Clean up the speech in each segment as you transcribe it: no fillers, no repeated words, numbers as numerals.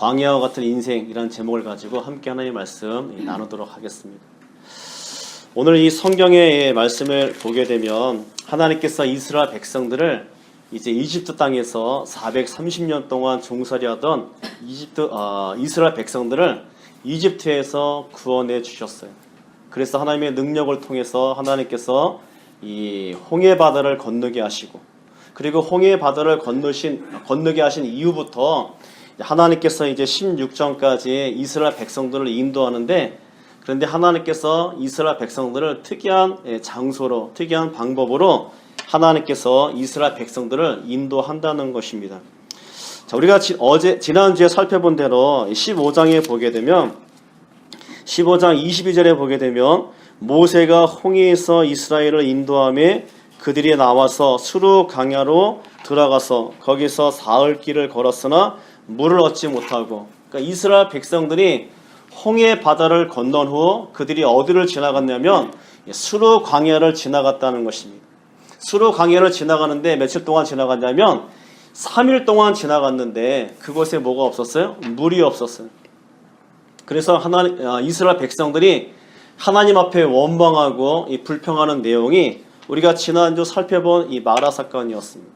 광야와 같은 인생이라는 제목을 가지고 함께 하나님의 말씀 나누도록 하겠습니다. 오늘 이 성경의 말씀을 보게 되면 하나님께서 이스라엘 백성들을 이제 이집트 땅에서 430년 동안 종살이하던 이스라엘 백성들을 이집트에서 구원해 주셨어요. 그래서 하나님의 능력을 통해서 하나님께서 이 홍해 바다를 건너게 하시고, 그리고 홍해 바다를 건너게 하신 이후부터 하나님께서 이제 16장까지 이스라엘 백성들을 인도하는데, 그런데 하나님께서 이스라엘 백성들을 특이한 장소로, 특이한 방법으로 하나님께서 이스라엘 백성들을 인도한다는 것입니다. 자, 우리가 지난주에 살펴본 대로 15장에 보게 되면, 15장 22절에 보게 되면 모세가 홍해에서 이스라엘을 인도하며 그들이 나와서 수르 강야로 들어가서 거기서 사흘 길을 걸었으나 물을 얻지 못하고, 그러니까 이스라엘 백성들이 홍해 바다를 건넌 후 그들이 어디를 지나갔냐면 수르 광야를 지나갔다는 것입니다. 수르 광야를 지나가는데 며칠 동안 지나갔냐면 3일 동안 지나갔는데 그곳에 뭐가 없었어요? 물이 없었어요. 그래서 이스라엘 백성들이 하나님 앞에 원망하고 불평하는 내용이 우리가 지난주 살펴본 이 마라 사건이었습니다.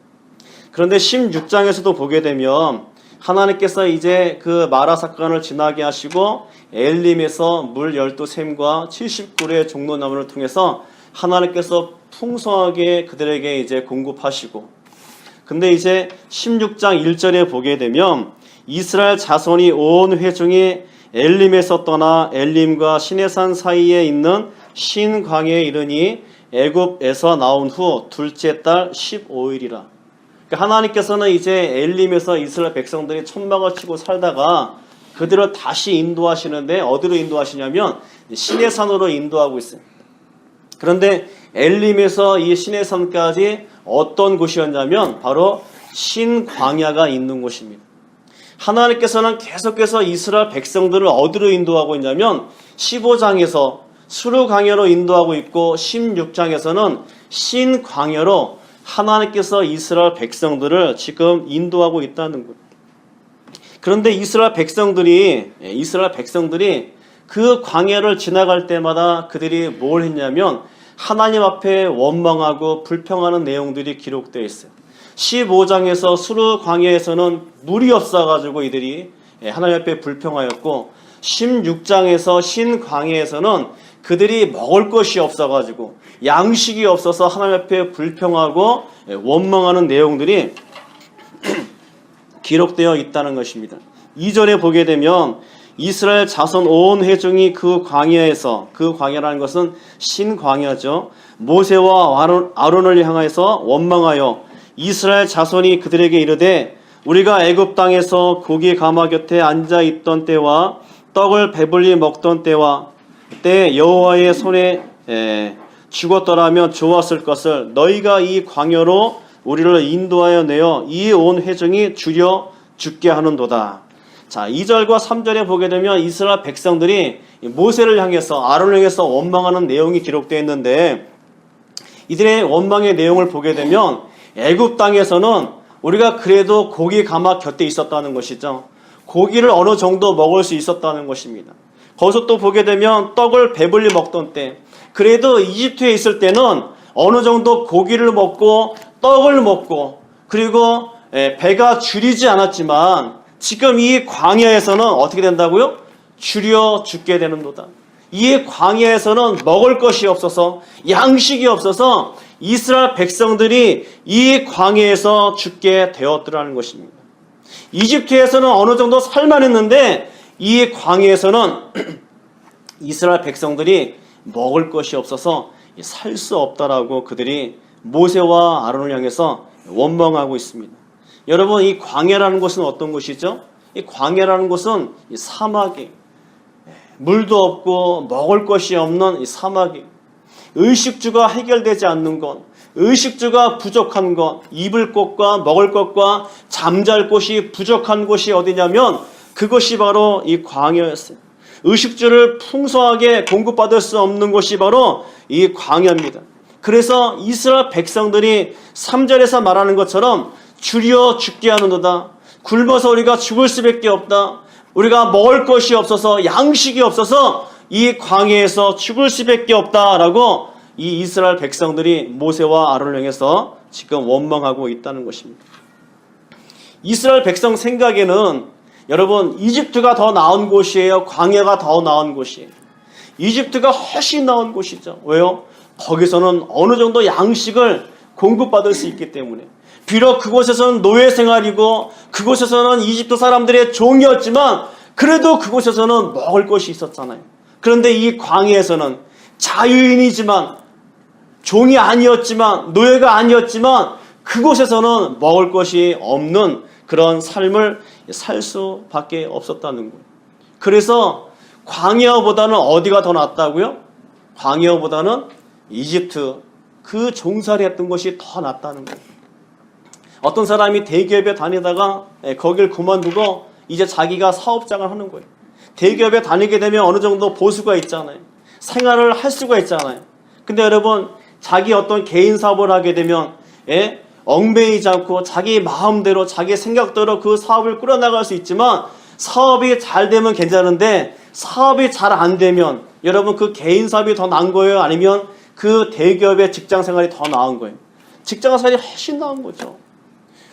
그런데 16장에서도 보게 되면 하나님께서 이제 그 마라 사건을 지나게 하시고 엘림에서 물 12샘과 70그루의 종로나무를 통해서 하나님께서 풍성하게 그들에게 이제 공급하시고, 근데 이제 16장 1절에 보게 되면 이스라엘 자손이 온 회중이 엘림에서 떠나 엘림과 시내산 사이에 있는 신광야에 이르니 애굽에서 나온 후 둘째 달 15일이라. 그러니까 하나님께서는 이제 엘림에서 이스라엘 백성들이 천막을 치고 살다가 그들을 다시 인도하시는데 어디로 인도하시냐면 시내산으로 인도하고 있어요. 그런데 엘림에서 이 시내산까지 어떤 곳이었냐면 바로 신광야가 있는 곳입니다. 하나님께서는 계속해서 이스라엘 백성들을 어디로 인도하고 있냐면 15장에서 수르 광야로 인도하고 있고 16장에서는 신광야로 하나님께서 이스라엘 백성들을 지금 인도하고 있다는 거예요. 그런데 이스라엘 백성들이 그 광야를 지나갈 때마다 그들이 뭘 했냐면 하나님 앞에 원망하고 불평하는 내용들이 기록되어 있어요. 15장에서 수르 광야에서는 물이 없어가지고 이들이 하나님 앞에 불평하였고, 16장에서 신광야에서는 그들이 먹을 것이 없어가지고 양식이 없어서 하나님 앞에 불평하고 원망하는 내용들이 기록되어 있다는 것입니다. 2절에 보게 되면 이스라엘 자손 온 회중이 그 광야에서, 그 광야라는 것은 신광야죠, 모세와 아론을 향해서 원망하여 이스라엘 자손이 그들에게 이르되 우리가 애굽 땅에서 고기 가마 곁에 앉아 있던 때와 떡을 배불리 먹던 때와 그때 여호와의 손에 죽었더라면 좋았을 것을 너희가 이 광야로 우리를 인도하여 내어 이 온 회중이 줄여 죽게 하는도다. 자, 2절과 3절에 보게 되면 이스라엘 백성들이 모세를 향해서, 아론을 향해서 원망하는 내용이 기록되어 있는데, 이들의 원망의 내용을 보게 되면 애굽 땅에서는 우리가 그래도 고기 가마 곁에 있었다는 것이죠. 고기를 어느 정도 먹을 수 있었다는 것입니다. 거기서 또 보게 되면 떡을 배불리 먹던 때, 그래도 이집트에 있을 때는 어느 정도 고기를 먹고 떡을 먹고 그리고 배가 줄이지 않았지만 지금 이 광야에서는 어떻게 된다고요? 줄여 죽게 되는도다. 이 광야에서는 먹을 것이 없어서, 양식이 없어서 이스라엘 백성들이 이 광야에서 죽게 되었더라는 것입니다. 이집트에서는 어느 정도 살만했는데 이 광야에서는 이스라엘 백성들이 먹을 것이 없어서 살 수 없다라고 그들이 모세와 아론을 향해서 원망하고 있습니다. 여러분, 이 광야라는 곳은 어떤 곳이죠? 이 광야라는 곳은 이 사막이, 물도 없고 먹을 것이 없는 이 사막이, 의식주가 해결되지 않는 것, 의식주가 부족한 것, 입을 곳과 먹을 것과 잠잘 곳이 부족한 곳이 어디냐면 그것이 바로 이 광야였어요. 의식주를 풍성하게 공급받을 수 없는 곳이 바로 이 광야입니다. 그래서 이스라엘 백성들이 3절에서 말하는 것처럼 줄여 죽게 하는도다. 굶어서 우리가 죽을 수밖에 없다. 우리가 먹을 것이 없어서 양식이 없어서 이 광야에서 죽을 수밖에 없다라고 이 이스라엘 백성들이 모세와 아론을 향해서 지금 원망하고 있다는 것입니다. 이스라엘 백성 생각에는 여러분 이집트가 더 나은 곳이에요? 광야가 더 나은 곳이에요? 이집트가 훨씬 나은 곳이죠. 왜요? 거기서는 어느 정도 양식을 공급받을 수 있기 때문에. 비록 그곳에서는 노예 생활이고 그곳에서는 이집트 사람들의 종이었지만 그래도 그곳에서는 먹을 것이 있었잖아요. 그런데 이 광야에서는 자유인이지만 종이 아니었지만 노예가 아니었지만 그곳에서는 먹을 것이 없는 그런 삶을 살 수밖에 없었다는 거예요. 그래서 광야보다는 어디가 더 낫다고요? 광야보다는 이집트 그 종살이 했던 것이 더 낫다는 거예요. 어떤 사람이 대기업에 다니다가 거길 그만두고 이제 자기가 사업장을 하는 거예요. 대기업에 다니게 되면 어느 정도 보수가 있잖아요. 생활을 할 수가 있잖아요. 근데 여러분 자기 어떤 개인 사업을 하게 되면 얽매이지 않고 자기 마음대로 자기 생각대로 그 사업을 꾸려나갈 수 있지만 사업이 잘 되면 괜찮은데 사업이 잘 안 되면 여러분 그 개인 사업이 더 나은 거예요? 아니면 그 대기업의 직장 생활이 더 나은 거예요? 직장 생활이 훨씬 나은 거죠.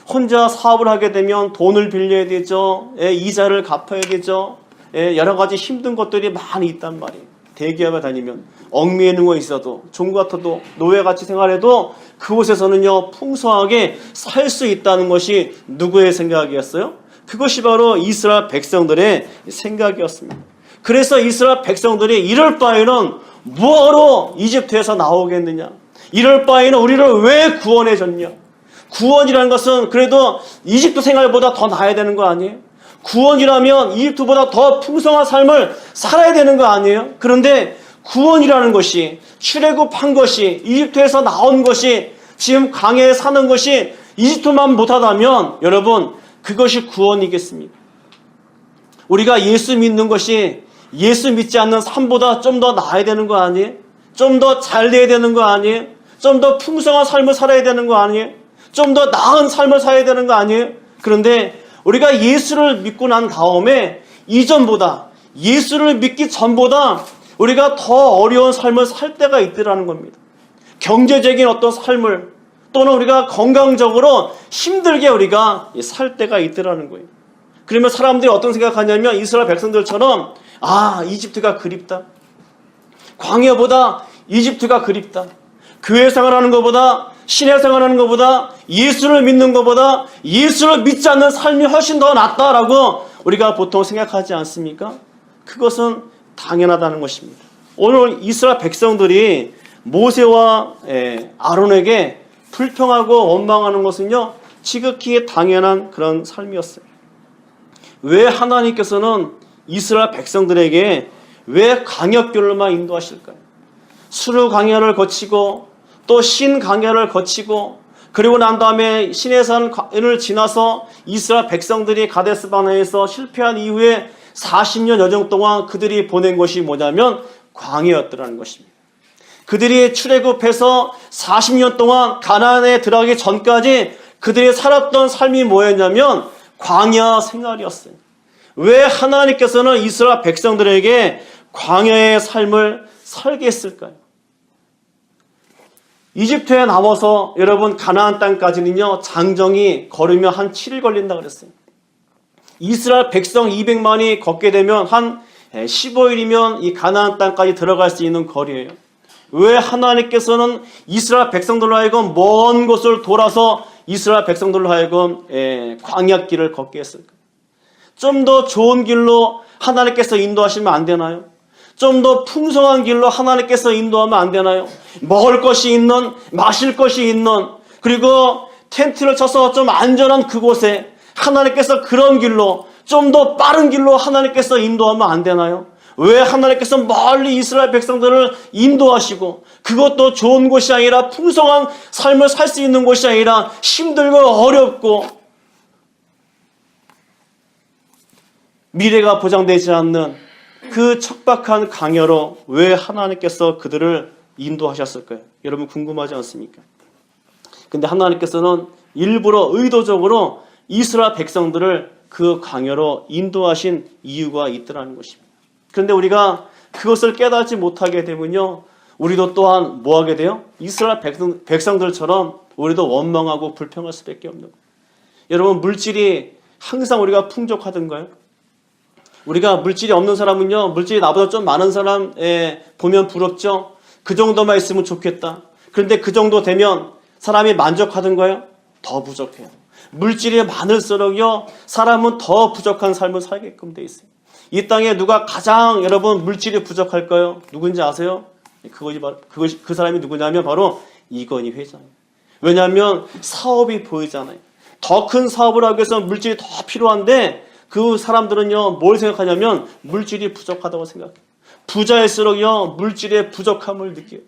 혼자 사업을 하게 되면 돈을 빌려야 되죠. 이자를 갚아야 되죠. 여러 가지 힘든 것들이 많이 있단 말이에요. 대기업에 다니면 얽매이는 거 있어도 종 같아도 노예같이 생활해도 그곳에서는요 풍성하게 살 수 있다는 것이 누구의 생각이었어요? 그것이 바로 이스라엘 백성들의 생각이었습니다. 그래서 이스라엘 백성들이 이럴 바에는 뭐하러 이집트에서 나오겠느냐? 이럴 바에는 우리를 왜 구원해 줬냐? 구원이라는 것은 그래도 이집트 생활보다 더 나아야 되는 거 아니에요? 구원이라면 이집트보다 더 풍성한 삶을 살아야 되는 거 아니에요? 그런데 구원이라는 것이 출애굽한 것이 이집트에서 나온 것이 지금 광야에 사는 것이 이집트만 못하다면 여러분 그것이 구원이겠습니까? 우리가 예수 믿는 것이 예수 믿지 않는 삶보다 좀 더 나아야 되는 거 아니에요? 좀 더 잘 돼야 되는 거 아니에요? 좀 더 풍성한 삶을 살아야 되는 거 아니에요? 좀 더 나은 삶을 살아야 되는 거 아니에요? 그런데 우리가 예수를 믿고 난 다음에 이전보다 예수를 믿기 전보다 우리가 더 어려운 삶을 살 때가 있더라는 겁니다. 경제적인 어떤 삶을 또는 우리가 건강적으로 힘들게 우리가 살 때가 있더라는 거예요. 그러면 사람들이 어떤 생각하냐면 이스라엘 백성들처럼 이집트가 그립다. 광야보다 이집트가 그립다. 교회 생활하는 것보다 신의 생활하는 것보다 예수를 믿는 것보다 예수를 믿지 않는 삶이 훨씬 더 낫다라고 우리가 보통 생각하지 않습니까? 그것은 당연하다는 것입니다. 오늘 이스라엘 백성들이 모세와 아론에게 불평하고 원망하는 것은요 지극히 당연한 그런 삶이었어요. 왜 하나님께서는 이스라엘 백성들에게 왜 광야길로만 인도하실까요? 수르 광야를 거치고 또 신 광야를 거치고 그리고 난 다음에 시내산을 지나서 이스라엘 백성들이 가데스 바네아에서 실패한 이후에 40년 여정 동안 그들이 보낸 것이 뭐냐면 광야였더라는 것입니다. 그들이 출애굽해서 40년 동안 가나안에 들어가기 전까지 그들이 살았던 삶이 뭐였냐면 광야 생활이었어요. 왜 하나님께서는 이스라엘 백성들에게 광야의 삶을 살게 했을까요? 이집트에 나와서 여러분 가나안 땅까지는요 장정이 걸으면 한 7일 걸린다 그랬어요. 이스라엘 백성 200만이 걷게 되면 한 15일이면 이 가나안 땅까지 들어갈 수 있는 거리예요. 왜 하나님께서는 이스라엘 백성들로 하여금 먼 곳을 돌아서 이스라엘 백성들로 하여금 광야길을 걷게 했을까요? 좀 더 좋은 길로 하나님께서 인도하시면 안 되나요? 좀 더 풍성한 길로 하나님께서 인도하면 안 되나요? 먹을 것이 있는, 마실 것이 있는, 그리고 텐트를 쳐서 좀 안전한 그곳에 하나님께서 그런 길로, 좀 더 빠른 길로 하나님께서 인도하면 안 되나요? 왜 하나님께서 멀리 이스라엘 백성들을 인도하시고 그것도 좋은 곳이 아니라 풍성한 삶을 살 수 있는 곳이 아니라 힘들고 어렵고 미래가 보장되지 않는 그 척박한 광야로 왜 하나님께서 그들을 인도하셨을까요? 여러분 궁금하지 않습니까? 근데 하나님께서는 일부러 의도적으로 이스라엘 백성들을 그 광야로 인도하신 이유가 있더라는 것입니다. 그런데 우리가 그것을 깨닫지 못하게 되면요, 우리도 또한 뭐 하게 돼요? 이스라엘 백성들처럼 우리도 원망하고 불평할 수밖에 없는 거예요. 여러분, 물질이 항상 우리가 풍족하던가요? 우리가 물질이 없는 사람은요, 물질이 나보다 좀 많은 사람 보면 부럽죠? 그 정도만 있으면 좋겠다. 그런데 그 정도 되면 사람이 만족하던가요? 더 부족해요. 물질이 많을수록요, 사람은 더 부족한 삶을 살게끔 돼 있어요. 이 땅에 누가 가장 여러분 물질이 부족할까요? 누군지 아세요? 그 사람이 누구냐면 바로 이건희 회장이에요. 왜냐하면 사업이 보이잖아요. 더 큰 사업을 하기 위해서 물질이 더 필요한데 그 사람들은요, 뭘 생각하냐면 물질이 부족하다고 생각해요. 부자일수록요, 물질의 부족함을 느껴요.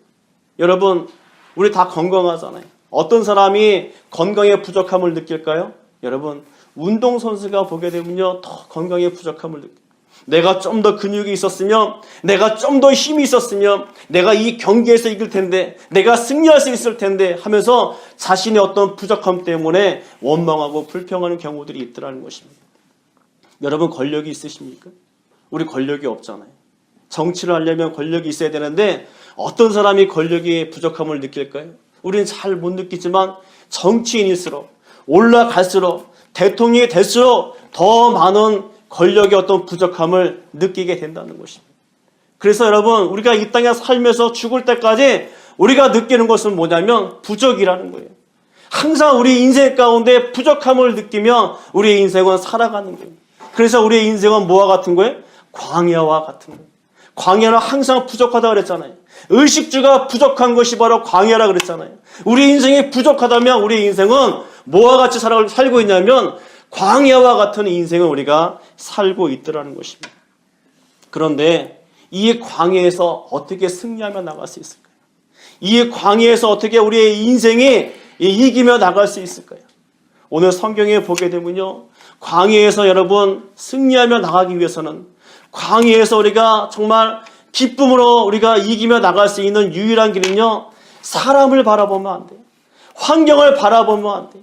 여러분, 우리 다 건강하잖아요. 어떤 사람이 건강의 부족함을 느낄까요? 여러분, 운동선수가 보게 되면요, 더 건강의 부족함을 느껴요. 내가 좀 더 근육이 있었으면, 내가 좀 더 힘이 있었으면, 내가 이 경기에서 이길 텐데, 내가 승리할 수 있을 텐데 하면서 자신의 어떤 부족함 때문에 원망하고 불평하는 경우들이 있더라는 것입니다. 여러분, 권력이 있으십니까? 우리 권력이 없잖아요. 정치를 하려면 권력이 있어야 되는데 어떤 사람이 권력의 부족함을 느낄까요? 우리는 잘 못 느끼지만 정치인일수록, 올라갈수록, 대통령이 될수록 더 많은 권력의 어떤 부족함을 느끼게 된다는 것입니다. 그래서 여러분, 우리가 이 땅에 살면서 죽을 때까지 우리가 느끼는 것은 뭐냐면 부족이라는 거예요. 항상 우리 인생 가운데 부족함을 느끼며 우리의 인생은 살아가는 거예요. 그래서 우리의 인생은 뭐와 같은 거예요? 광야와 같은 거예요. 광야는 항상 부족하다고 그랬잖아요. 의식주가 부족한 것이 바로 광야라 그랬잖아요. 우리 인생이 부족하다면 우리 인생은 뭐와 같이 살고 있냐면 광야와 같은 인생을 우리가 살고 있더라는 것입니다. 그런데 이 광야에서 어떻게 승리하며 나갈 수 있을까요? 이 광야에서 어떻게 우리의 인생이 이기며 나갈 수 있을까요? 오늘 성경에 보게 되면요, 광야에서 여러분 승리하며 나가기 위해서는, 광야에서 우리가 정말 기쁨으로 우리가 이기며 나갈 수 있는 유일한 길은요, 사람을 바라보면 안 돼요. 환경을 바라보면 안 돼요.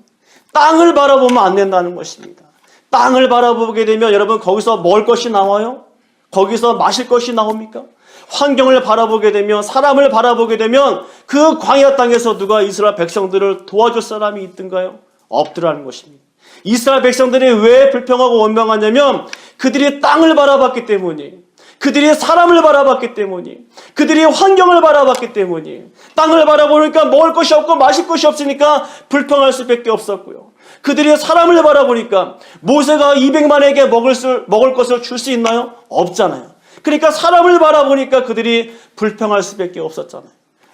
땅을 바라보면 안 된다는 것입니다. 땅을 바라보게 되면 여러분 거기서 먹을 것이 나와요? 거기서 마실 것이 나옵니까? 환경을 바라보게 되면, 사람을 바라보게 되면 그 광야 땅에서 누가 이스라엘 백성들을 도와줄 사람이 있던가요? 없더라는 것입니다. 이스라엘 백성들이 왜 불평하고 원망하냐면 그들이 땅을 바라봤기 때문이에요. 그들이 사람을 바라봤기 때문이에요. 그들이 환경을 바라봤기 때문이에요. 땅을 바라보니까 먹을 것이 없고 마실 것이 없으니까 불평할 수밖에 없었고요. 그들이 사람을 바라보니까 모세가 200만에게 먹을 것을 줄 수 있나요? 없잖아요. 그러니까 사람을 바라보니까 그들이 불평할 수밖에 없었잖아요.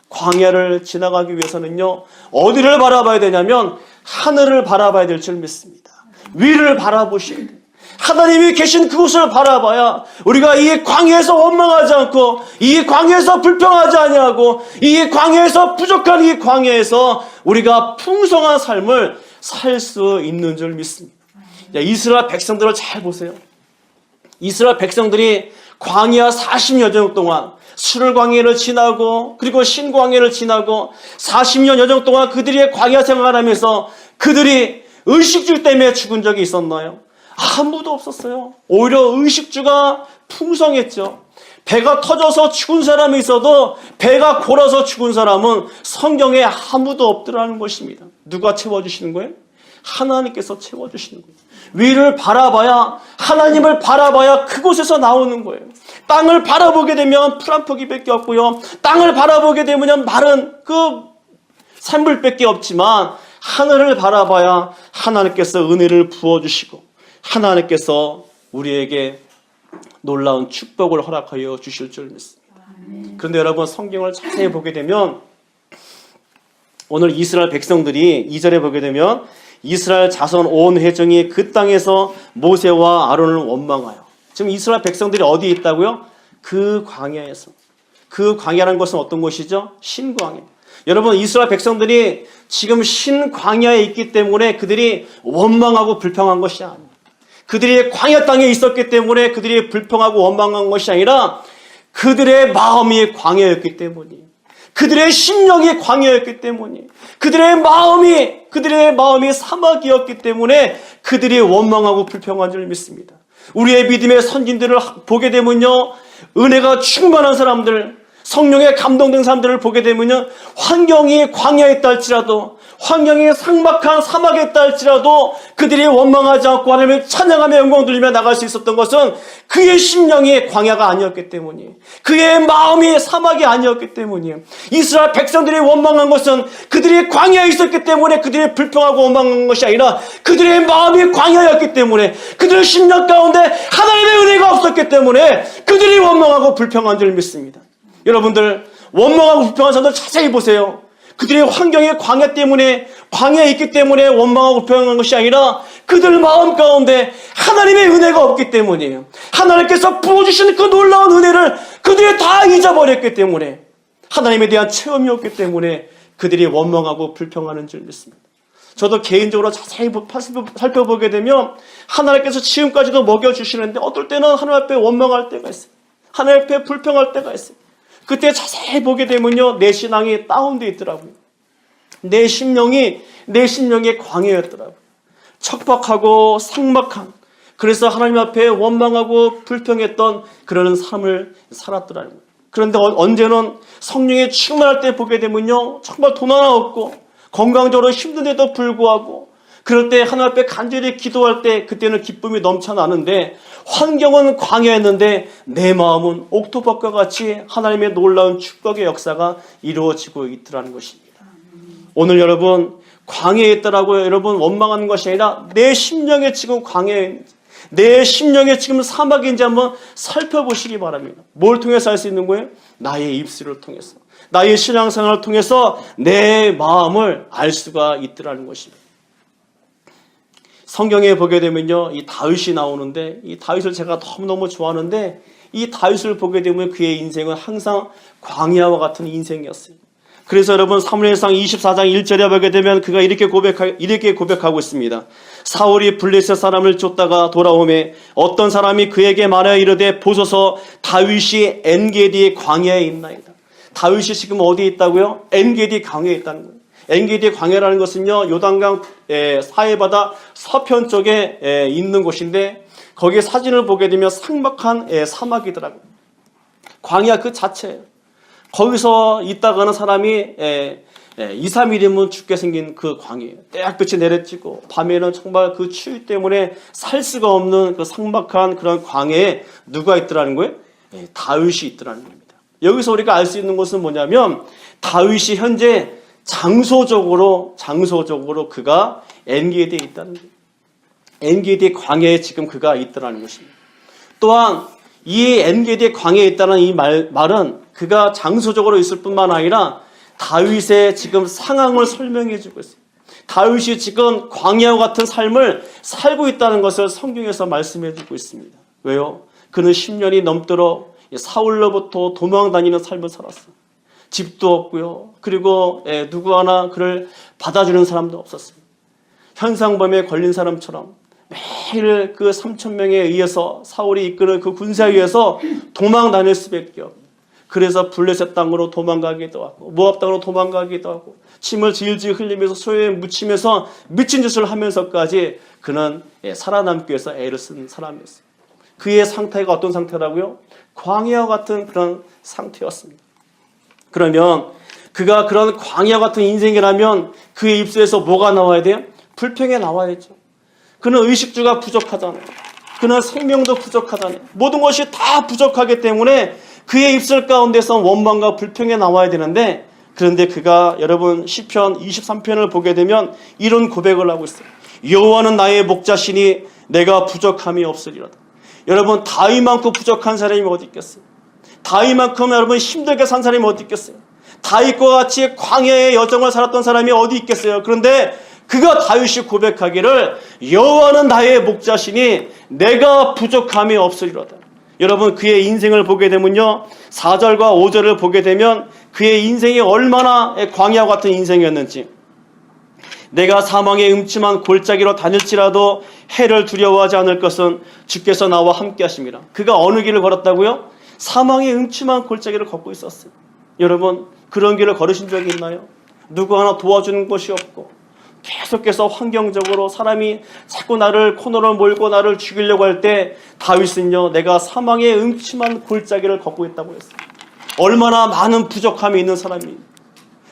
광야를 지나가기 위해서는요, 어디를 바라봐야 되냐면 하늘을 바라봐야 될 줄 믿습니다. 위를 바라보셔야 돼요. 하나님이 계신 그곳을 바라봐야 우리가 이 광야에서 원망하지 않고, 이 광야에서 불평하지 아니하고, 이 광야에서 부족한 이 광야에서 우리가 풍성한 삶을 살 수 있는 줄 믿습니다. 이스라엘 백성들을 잘 보세요. 이스라엘 백성들이 광야 40여 년 동안 수르 광야를 지나고 그리고 신 광야를 지나고 40년 여정 동안 그들이 광야 생활하면서 그들이 의식주 때문에 죽은 적이 있었나요? 아무도 없었어요. 오히려 의식주가 풍성했죠. 배가 터져서 죽은 사람이 있어도 배가 골아서 죽은 사람은 성경에 아무도 없더라는 것입니다. 누가 채워주시는 거예요? 하나님께서 채워주시는 거예요. 위를 바라봐야, 하나님을 바라봐야 그곳에서 나오는 거예요. 땅을 바라보게 되면 풀 한 포기밖에 없고요, 땅을 바라보게 되면 마른 그 산물밖에 없지만 하늘을 바라봐야 하나님께서 은혜를 부어주시고 하나님께서 우리에게 놀라운 축복을 허락하여 주실 줄 믿습니다. 그런데 여러분, 성경을 자세히 보게 되면 오늘 이스라엘 백성들이 2절에 보게 되면 이스라엘 자손 온 회중이 그 땅에서 모세와 아론을 원망하여. 지금 이스라엘 백성들이 어디에 있다고요? 그 광야에서. 그 광야라는 것은 어떤 곳이죠? 신광야. 여러분, 이스라엘 백성들이 지금 신광야에 있기 때문에 그들이 원망하고 불평한 것이 아니에요. 그들이 광야 땅에 있었기 때문에 그들이 불평하고 원망한 것이 아니라 그들의 마음이 광야였기 때문이에요. 그들의 심령이 광야였기 때문에, 그들의 마음이 사막이었기 때문에 그들이 원망하고 불평한 줄 믿습니다. 우리의 믿음의 선진들을 보게 되면요, 은혜가 충만한 사람들, 성령에 감동된 사람들을 보게 되면요, 환경이 광야에 있다 할지라도, 환경이 삭막한 사막에 있다 할지라도 그들이 원망하지 않고 하나님을 찬양하며 영광 돌리며 나갈 수 있었던 것은 그의 심령이 광야가 아니었기 때문이에요. 그의 마음이 사막이 아니었기 때문이에요. 이스라엘 백성들이 원망한 것은 그들이 광야에 있었기 때문에 그들이 불평하고 원망한 것이 아니라 그들의 마음이 광야였기 때문에, 그들의 심령 가운데 하나님의 은혜가 없었기 때문에 그들이 원망하고 불평한 줄 믿습니다. 여러분들, 원망하고 불평한 사람들 자세히 보세요. 그들의 환경의 광야 때문에, 광야에 있기 때문에 원망하고 불평한 것이 아니라 그들 마음 가운데 하나님의 은혜가 없기 때문이에요. 하나님께서 부어주신 그 놀라운 은혜를 그들이 다 잊어버렸기 때문에, 하나님에 대한 체험이 없기 때문에 그들이 원망하고 불평하는 줄 믿습니다. 저도 개인적으로 자세히 살펴보게 되면 하나님께서 지금까지도 먹여주시는데 어떨 때는 하나님 앞에 원망할 때가 있어요. 하나님 앞에 불평할 때가 있어요. 그때 자세히 보게 되면요, 내 신앙이 다운되어 있더라고요. 내 심령이 광야였더라고요. 척박하고 삭막한, 그래서 하나님 앞에 원망하고 불평했던 그런 삶을 살았더라고요. 그런데 언제는 성령에 충만할 때 보게 되면요, 정말 돈 하나 없고 건강적으로 힘든데도 불구하고, 그럴 때 하나님 앞에 간절히 기도할 때 그때는 기쁨이 넘쳐나는데, 환경은 광야였는데 내 마음은 옥토밭과 같이 하나님의 놀라운 축복의 역사가 이루어지고 있더라는 것입니다. 오늘 여러분, 광야에 있더라고요. 여러분, 원망하는 것이 아니라 내 심령에 지금 광야에, 내 심령에 지금 사막인지 한번 살펴보시기 바랍니다. 뭘 통해서 알 수 있는 거예요? 나의 입술을 통해서, 나의 신앙생활을 통해서 내 마음을 알 수가 있더라는 것입니다. 성경에 보게 되면요, 이 다윗이 나오는데, 이 다윗을 제가 너무너무 좋아하는데, 이 다윗을 보게 되면 그의 인생은 항상 광야와 같은 인생이었어요. 그래서 여러분, 사무엘상 24장 1절에 보게 되면 그가 이렇게 고백하고 있습니다. 사울이 블레셋 사람을 쫓다가 돌아오매 어떤 사람이 그에게 말하여 이르되, 보소서 다윗이 엔게디 광야에 있나이다. 다윗이 지금 어디에 있다고요? 엔게디 광야에 있다는 거예요. 엔게디 광야라는 것은요, 요단강 사해바다 서편 쪽에 있는 곳인데, 거기에 사진을 보게 되면 삭막한 사막이더라고요. 광야 그 자체예요. 거기서 있다가는 사람이 2, 3일이면 죽게 생긴 그 광야예요. 떼약볕이 내려지고 밤에는 정말 그 추위 때문에 살 수가 없는 그 삭막한 그런 광야에 누가 있더라는 거예요? 다윗이 있더라는 겁니다. 여기서 우리가 알 수 있는 것은 뭐냐면, 다윗이 현재 장소적으로 그가 엔게디에 있다는 거예요. 엔게디 광야에 지금 그가 있더라는 것입니다. 또한 이 엔게디 광야에 있다는 이 말은 그가 장소적으로 있을 뿐만 아니라 다윗의 지금 상황을 설명해 주고 있어요. 다윗이 지금 광야와 같은 삶을 살고 있다는 것을 성경에서 말씀해 주고 있습니다. 왜요? 그는 10년이 넘도록 사울로부터 도망 다니는 삶을 살았어요. 집도 없고요. 그리고 누구 하나 그를 받아주는 사람도 없었습니다. 현상범에 걸린 사람처럼 매일 그 3,000명에 의해서, 사울이 이끄는 그 군사에 의해서 도망 다닐 수밖에 없고, 그래서 블레셋 땅으로 도망가기도 하고 모압 땅으로 도망가기도 하고 침을 질질 흘리면서 소요에 묻히면서 미친 짓을 하면서까지 그는 살아남기 위해서 애를 쓴 사람이었어요. 그의 상태가 어떤 상태라고요? 광야와 같은 그런 상태였습니다. 그러면 그가 그런 광야 같은 인생이라면 그의 입술에서 뭐가 나와야 돼요? 불평이 나와야죠. 그는 의식주가 부족하잖아요. 그는 생명도 부족하잖아요. 모든 것이 다 부족하기 때문에 그의 입술 가운데서 원망과 불평이 나와야 되는데, 그런데 그가 여러분 시편 23편을 보게 되면 이런 고백을 하고 있어요. 여호와는 나의 목자시니 내가 부족함이 없으리로다. 여러분, 다윗만큼 부족한 사람이 어디 있겠어요? 다윗만큼 여러분 힘들게 산 사람이 어디 있겠어요? 다윗과 같이 광야의 여정을 살았던 사람이 어디 있겠어요? 그런데 그가 다윗이 고백하기를 여호와는 나의 목자시니 내가 부족함이 없으리로다. 여러분, 그의 인생을 보게 되면요, 4절과 5절을 보게 되면 그의 인생이 얼마나 광야 같은 인생이었는지, 내가 사망의 음침한 골짜기로 다닐지라도 해를 두려워하지 않을 것은 주께서 나와 함께 하십니다. 그가 어느 길을 걸었다고요? 사망의 음침한 골짜기를 걷고 있었어요. 여러분, 그런 길을 걸으신 적이 있나요? 누구 하나 도와주는 것이 없고 계속해서 환경적으로 사람이 자꾸 나를 코너로 몰고 나를 죽이려고 할 때 다윗은요, 내가 사망의 음침한 골짜기를 걷고 있다고 했어요. 얼마나 많은 부족함이 있는 사람이.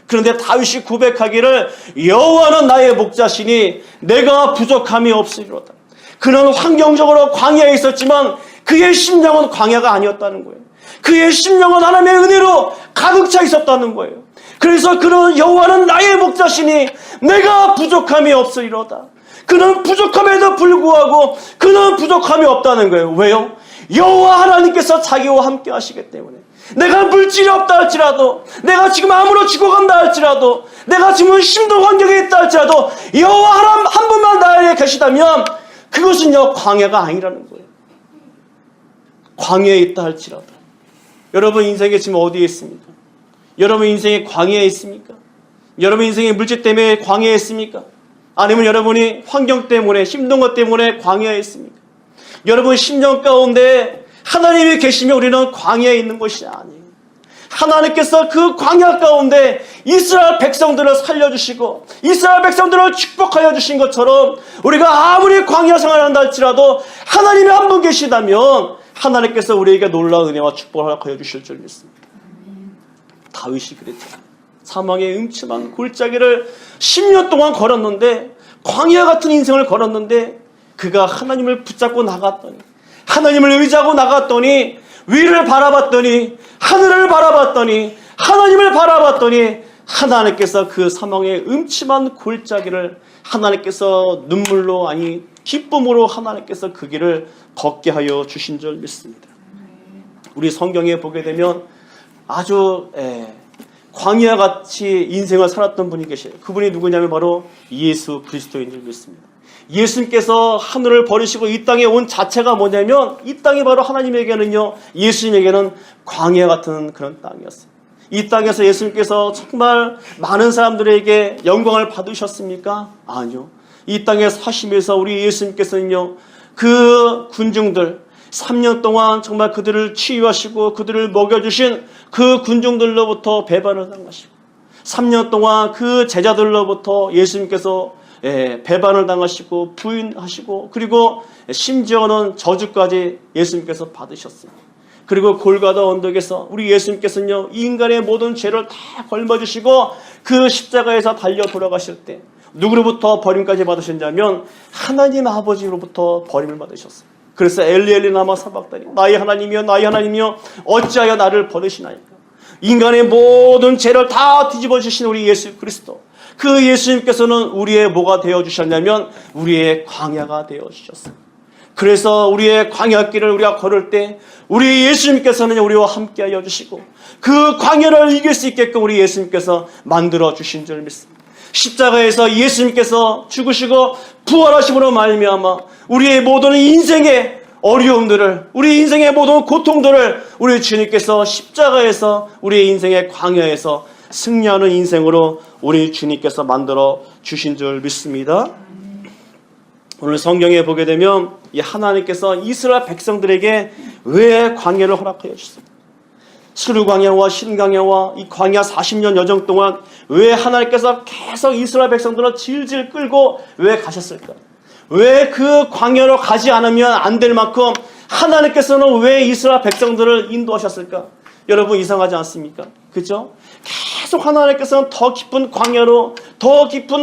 그런데 다윗이 고백하기를 여호와는 나의 목자시니 내가 부족함이 없으리로다. 그는 환경적으로 광야에 있었지만 그의 심령은 광야가 아니었다는 거예요. 그의 심령은 하나님의 은혜로 가득 차 있었다는 거예요. 그래서 그는 여호와는 나의 목자시니 내가 부족함이 없으리로다. 그는 부족함에도 불구하고 그는 부족함이 없다는 거예요. 왜요? 여호와 하나님께서 자기와 함께 하시기 때문에. 내가 물질이 없다 할지라도, 내가 지금 암으로 죽어간다 할지라도, 내가 지금 힘든 환경에 있다 할지라도 여호와 하나님 한 분만 나에게 계시다면 그것은요, 광야가 아니라는 거예요. 광야에 있다 할지라도. 여러분 인생에 지금 어디에 있습니까? 여러분 인생의 광야에 있습니까? 여러분 인생의 물질 때문에 광야에 있습니까? 아니면 여러분이 환경 때문에 힘든 것 때문에 광야에 있습니까? 여러분 심령 가운데 하나님이 계시면 우리는 광야에 있는 것이 아니에요. 하나님께서 그 광야 가운데 이스라엘 백성들을 살려주시고 이스라엘 백성들을 축복하여 주신 것처럼 우리가 아무리 광야 생활한다 할지라도 하나님이 한 분 계시다면 하나님께서 우리에게 놀라운 은혜와 축복을 허락하여 주실 줄 믿습니다. 다윗이 그랬잖아요. 사망의 음침한 골짜기를 10년 동안 걸었는데, 광야 같은 인생을 걸었는데 그가 하나님을 붙잡고 나갔더니, 하나님을 의지하고 나갔더니, 위를 바라봤더니, 하늘을 바라봤더니, 하나님을 바라봤더니 하나님께서 그 사망의 음침한 골짜기를 하나님께서 눈물로, 아니 기쁨으로 하나님께서 그 길을 걷게 하여 주신 줄 믿습니다. 우리 성경에 보게 되면 아주 광야같이 인생을 살았던 분이 계셔요. 그분이 누구냐면 바로 예수 그리스도인 줄 믿습니다. 예수님께서 하늘을 버리시고 이 땅에 온 자체가 뭐냐면, 이 땅이 바로 하나님에게는요, 예수님에게는 광야 같은 그런 땅이었어요. 이 땅에서 예수님께서 정말 많은 사람들에게 영광을 받으셨습니까? 아니요. 이 땅에 사시면서 우리 예수님께서는요, 그 군중들 3년 동안 정말 그들을 치유하시고 그들을 먹여주신 그 군중들로부터 배반을 당하시고 3년 동안 그 제자들로부터 예수님께서 배반을 당하시고 부인하시고, 그리고 심지어는 저주까지 예수님께서 받으셨어요. 그리고 골고다 언덕에서 우리 예수님께서는요, 이 인간의 모든 죄를 다 걸머지시고 그 십자가에서 달려 돌아가실 때 누구로부터 버림까지 받으셨냐면 하나님 아버지로부터 버림을 받으셨어요. 그래서 엘리 라마 사박다니, 나의 하나님이여 나의 하나님이여 어찌하여 나를 버리시나이까. 인간의 모든 죄를 다 뒤집어 주신 우리 예수 그리스도, 그 예수님께서는 우리의 뭐가 되어주셨냐면 우리의 광야가 되어주셨어요. 그래서 우리의 광야길을 우리가 걸을 때 우리 예수님께서는 우리와 함께하여 주시고 그 광야를 이길 수 있게끔 우리 예수님께서 만들어 주신 줄 믿습니다. 십자가에서 예수님께서 죽으시고 부활하심으로 말미암아 우리의 모든 인생의 어려움들을, 우리 인생의 모든 고통들을 우리 주님께서 십자가에서 우리의 인생의 광야에서 승리하는 인생으로 우리 주님께서 만들어 주신 줄 믿습니다. 오늘 성경에 보게 되면 이 하나님께서 이스라엘 백성들에게 왜 광야를 허락하여 주셨습니까? 스루 광야와 신광야와 이 광야 40년 여정 동안 왜 하나님께서 계속 이스라엘 백성들을 질질 끌고 왜 가셨을까? 왜 그 광야로 가지 않으면 안 될 만큼 하나님께서는 왜 이스라엘 백성들을 인도하셨을까? 여러분 이상하지 않습니까? 그죠? 계속 하나님께서는 더 깊은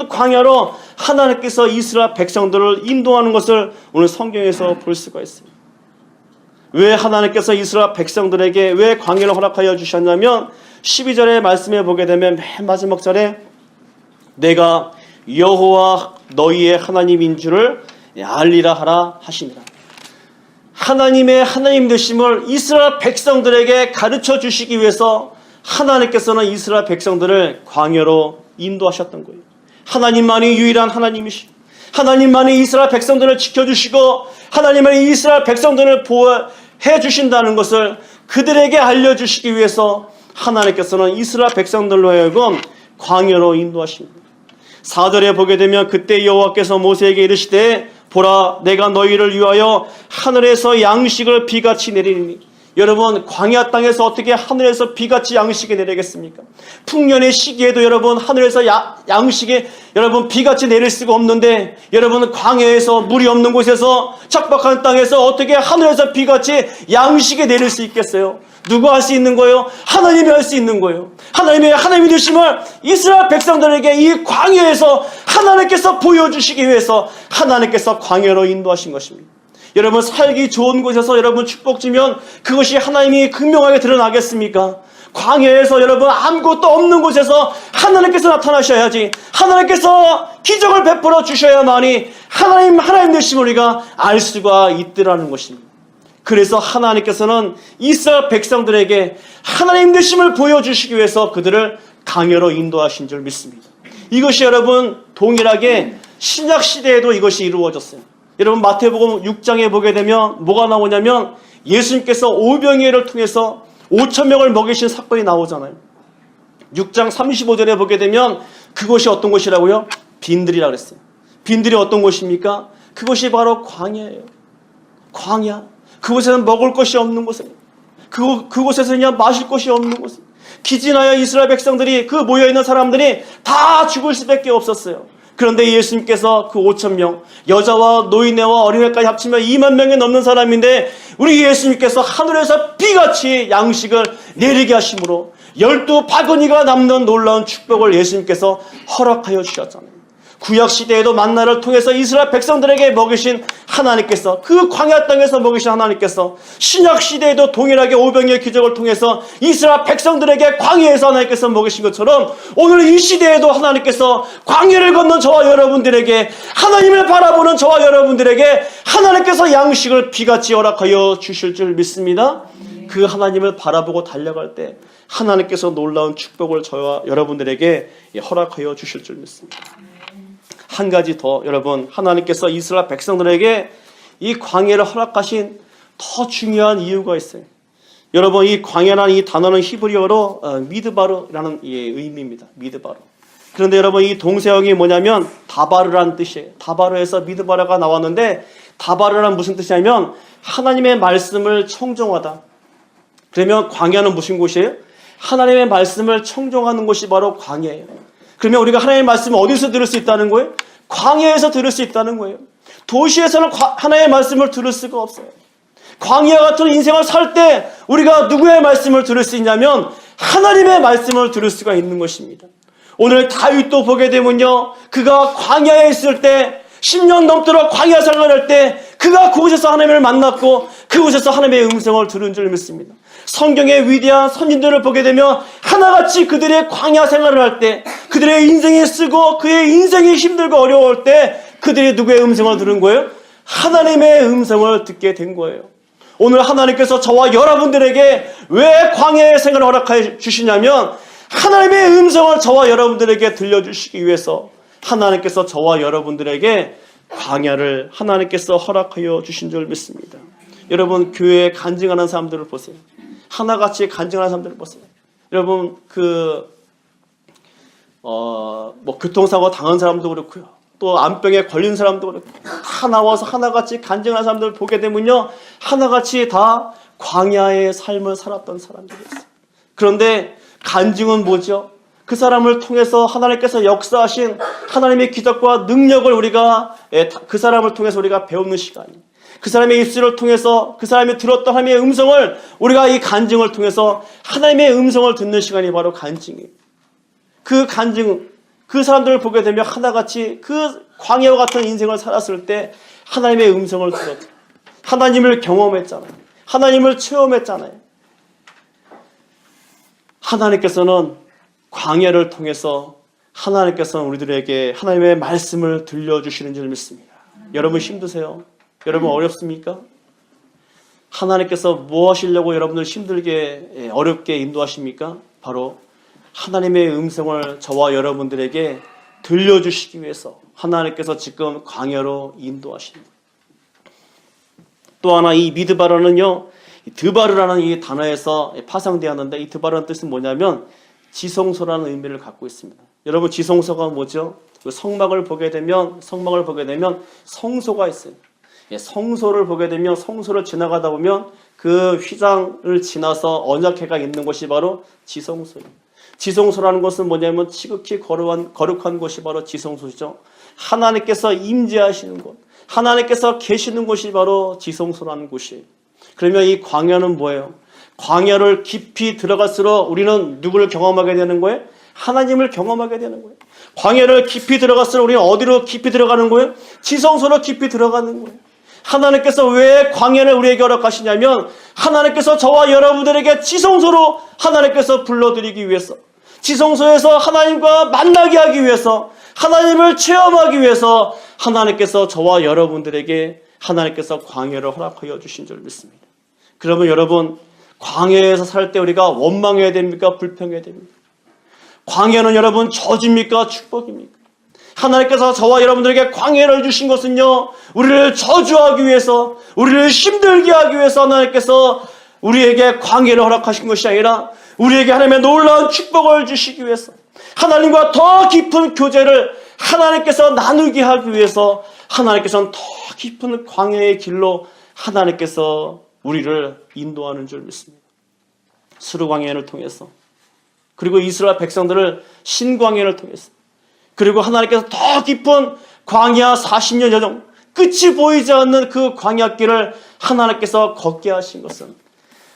광야로 하나님께서 이스라엘 백성들을 인도하는 것을 오늘 성경에서 볼 수가 있습니다. 왜 하나님께서 이스라엘 백성들에게 왜 광야를 허락하여 주셨냐면 12절의 말씀에 보게 되면 맨 마지막 절에 내가 여호와 너희의 하나님인 줄을 알리라 하라 하시니라. 하나님의 하나님 되심을 이스라엘 백성들에게 가르쳐 주시기 위해서 하나님께서는 이스라엘 백성들을 광야로 인도하셨던 거예요. 하나님만이 유일한 하나님이시고 하나님만이 이스라엘 백성들을 지켜주시고 하나님만이 이스라엘 백성들을 보호해 주신다는 것을 그들에게 알려주시기 위해서 하나님께서는 이스라엘 백성들로 하여금 광야로 인도하십니다. 4절에 보게 되면 그때 여호와께서 모세에게 이르시되 보라 내가 너희를 위하여 하늘에서 양식을 비같이 내리니 여러분 광야 땅에서 어떻게 하늘에서 비같이 양식이 내리겠습니까? 풍년의 시기에도 여러분 하늘에서 양식이 여러분 비같이 내릴 수가 없는데 여러분 광야에서 물이 없는 곳에서 척박한 땅에서 어떻게 하늘에서 비같이 양식이 내릴 수 있겠어요? 누가 할 수 있는 거예요? 하나님이 할 수 있는 거예요. 하나님의 되심을 이스라엘 백성들에게 이 광야에서 하나님께서 보여주시기 위해서 하나님께서 광야로 인도하신 것입니다. 여러분 살기 좋은 곳에서 여러분 축복 주면 그것이 하나님이 극명하게 드러나겠습니까? 광야에서 여러분 아무것도 없는 곳에서 하나님께서 나타나셔야지, 하나님께서 기적을 베풀어 주셔야만이 하나님 되심을 우리가 알 수가 있더라는 것입니다. 그래서 하나님께서는 이스라엘 백성들에게 하나님 되심을 보여주시기 위해서 그들을 광야로 인도하신 줄 믿습니다. 이것이 여러분 동일하게 신약 시대에도 이것이 이루어졌어요. 여러분 마태복음 6장에 보게 되면 뭐가 나오냐면 예수님께서 오병이어를 통해서 5,000명을 먹이신 사건이 나오잖아요. 6장 35절에 보게 되면 그것이 어떤 곳이라고요? 빈들이라고 그랬어요. 빈들이 어떤 곳입니까? 그것이 바로 광야예요. 광야. 그곳에는 먹을 것이 없는 곳이에요. 그곳에서 그냥 마실 것이 없는 곳이에요. 기진하여 이스라엘 백성들이 그 모여있는 사람들이 다 죽을 수밖에 없었어요. 그런데 예수님께서 그 5,000명, 여자와 노인네와 어린애까지 합치면 2만 명이 넘는 사람인데 우리 예수님께서 하늘에서 비같이 양식을 내리게 하심으로 12바구니가 남는 놀라운 축복을 예수님께서 허락하여 주셨잖아요. 구약시대에도 만나를 통해서 이스라엘 백성들에게 먹이신 하나님께서, 그 광야 땅에서 먹이신 하나님께서 신약시대에도 동일하게 오병이의 기적을 통해서 이스라엘 백성들에게 광야에서 하나님께서 먹이신 것처럼 오늘 이 시대에도 하나님께서 광야를 걷는 저와 여러분들에게, 하나님을 바라보는 저와 여러분들에게 하나님께서 양식을 비같이 허락하여 주실 줄 믿습니다. 그 하나님을 바라보고 달려갈 때 하나님께서 놀라운 축복을 저와 여러분들에게 허락하여 주실 줄 믿습니다. 한 가지 더, 여러분, 하나님께서 이스라엘 백성들에게 이 광야를 허락하신 더 중요한 이유가 있어요. 여러분, 이 광야라는 이 단어는 히브리어로 미드바르라는 의미입니다. 미드바르. 그런데 여러분, 이 동사형이 뭐냐면 다바르라는 뜻이에요. 다바르에서 미드바르가 나왔는데, 다바르란 무슨 뜻이냐면 하나님의 말씀을 청종하다. 그러면 광야는 무슨 곳이에요? 하나님의 말씀을 청종하는 곳이 바로 광야예요. 그러면 우리가 하나님의 말씀을 어디서 들을 수 있다는 거예요? 광야에서 들을 수 있다는 거예요. 도시에서는 하나님의 말씀을 들을 수가 없어요. 광야 같은 인생을 살 때 우리가 누구의 말씀을 들을 수 있냐면 하나님의 말씀을 들을 수가 있는 것입니다. 오늘 다윗도 보게 되면요, 그가 광야에 있을 때 10년 넘도록 광야 생활할 때 그가 그곳에서 하나님을 만났고 그곳에서 하나님의 음성을 들은 줄 믿습니다. 성경의 위대한 선진들을 보게 되면 하나같이 그들의 광야 생활을 할 때, 그들의 인생이 쓰고 그의 인생이 힘들고 어려울 때 그들이 누구의 음성을 들은 거예요? 하나님의 음성을 듣게 된 거예요. 오늘 하나님께서 저와 여러분들에게 왜 광야의 생활을 허락해 주시냐면 하나님의 음성을 저와 여러분들에게 들려주시기 위해서 하나님께서 저와 여러분들에게 광야를 하나님께서 허락하여 주신 줄 믿습니다. 여러분, 교회에 간증하는 사람들을 보세요. 하나같이 간증하는 사람들을 보세요. 여러분, 교통사고 당한 사람도 그렇고요, 또 암병에 걸린 사람도 그렇고, 다 나와서 하나같이 간증하는 사람들을 보게 되면요, 하나같이 다 광야의 삶을 살았던 사람들이었어요. 그런데 간증은 뭐죠? 그 사람을 통해서 하나님께서 역사하신 하나님의 기적과 능력을 우리가, 그 사람을 통해서 우리가 배우는 시간이에요. 그 사람의 입술을 통해서 그 사람이 들었던 하나님의 음성을 우리가 이 간증을 통해서 하나님의 음성을 듣는 시간이 바로 간증이에요. 그 간증, 그 사람들을 보게 되면 하나같이 그 광야와 같은 인생을 살았을 때 하나님의 음성을 들었죠. 하나님을 경험했잖아요. 하나님을 체험했잖아요. 하나님께서는 광야를 통해서 하나님께서는 우리들에게 하나님의 말씀을 들려주시는 줄 믿습니다. 여러분 힘드세요? 여러분 어렵습니까? 하나님께서 뭐 하시려고 여러분들 힘들게 어렵게 인도하십니까? 바로 하나님의 음성을 저와 여러분들에게 들려주시기 위해서 하나님께서 지금 광야로 인도하십니다. 또 하나 이 미드바르는요, 드바르라는 이 단어에서 파생되었는데 이 드바르라는 뜻은 뭐냐면 지성소라는 의미를 갖고 있습니다. 여러분 지성소가 뭐죠? 그 성막을 보게 되면 성소가 있어요. 성소를 보게 되면 성소를 지나가다 보면 그 그 휘장을 지나서 언약궤가 있는 곳이 바로 지성소예요. 지성소라는 것은 뭐냐면 지극히 거룩한 곳이 바로 지성소죠. 하나님께서 임재하시는 곳, 하나님께서 계시는 곳이 바로 지성소라는 곳이에요. 그러면 이 광야는 뭐예요? 광야를 깊이 들어갈수록 우리는 누구를 경험하게 되는 거예요? 하나님을 경험하게 되는 거예요. 광야를 깊이 들어갈수록 우리는 어디로 깊이 들어가는 거예요? 지성소로 깊이 들어가는 거예요. 하나님께서 왜 광야를 우리에게 허락하시냐면 하나님께서 저와 여러분들에게 지성소로 하나님께서 불러드리기 위해서, 지성소에서 하나님과 만나게 하기 위해서, 하나님을 체험하기 위해서 하나님께서 저와 여러분들에게 하나님께서 광야를 허락하여 주신 줄 믿습니다. 그러면 여러분, 광야에서 살 때 우리가 원망해야 됩니까? 불평해야 됩니까? 광야는 여러분 저주입니까? 축복입니까? 하나님께서 저와 여러분들에게 광야를 주신 것은요, 우리를 저주하기 위해서, 우리를 힘들게 하기 위해서 하나님께서 우리에게 광야를 허락하신 것이 아니라 우리에게 하나님의 놀라운 축복을 주시기 위해서, 하나님과 더 깊은 교제를 하나님께서 나누게 하기 위해서 하나님께서는 더 깊은 광야의 길로 하나님께서 우리를 인도하는 줄 믿습니다. 수르 광야를 통해서, 그리고 이스라엘 백성들을 신광야를 통해서, 그리고 하나님께서 더 깊은 광야 40년 여정, 끝이 보이지 않는 그 광야길을 하나님께서 걷게 하신 것은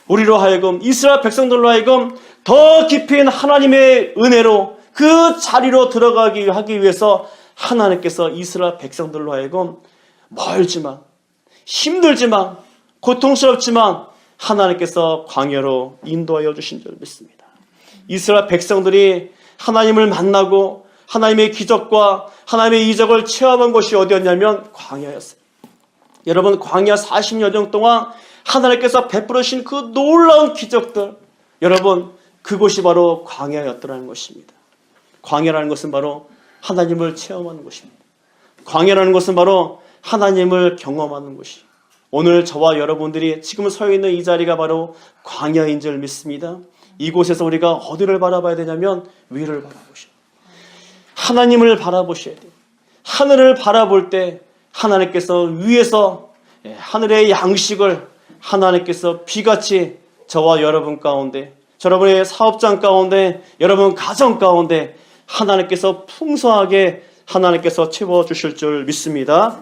우리로 하여금, 이스라엘 백성들로 하여금 더 깊은 하나님의 은혜로 그 자리로 들어가기 하기 위해서 하나님께서 이스라엘 백성들로 하여금 멀지만, 힘들지만, 고통스럽지만 하나님께서 광야로 인도하여 주신 줄 믿습니다. 이스라엘 백성들이 하나님을 만나고 하나님의 기적과 하나님의 이적을 체험한 곳이 어디였냐면 광야였어요. 여러분, 광야 40여 년 동안 하나님께서 베풀으신 그 놀라운 기적들, 여러분, 그곳이 바로 광야였더라는 것입니다. 광야라는 것은 바로 하나님을 체험하는 것입니다. 광야라는 것은 바로 하나님을 경험하는 것이, 오늘 저와 여러분들이 지금 서 있는 이 자리가 바로 광야인 줄 믿습니다. 이곳에서 우리가 어디를 바라봐야 되냐면 위를 바라보셔야 돼요. 하나님을 바라보셔야 돼요. 하늘을 바라볼 때 하나님께서 위에서 하늘의 양식을 하나님께서 비같이 저와 여러분 가운데, 여러분의 사업장 가운데, 여러분 가정 가운데 하나님께서 풍성하게 하나님께서 채워주실 줄 믿습니다.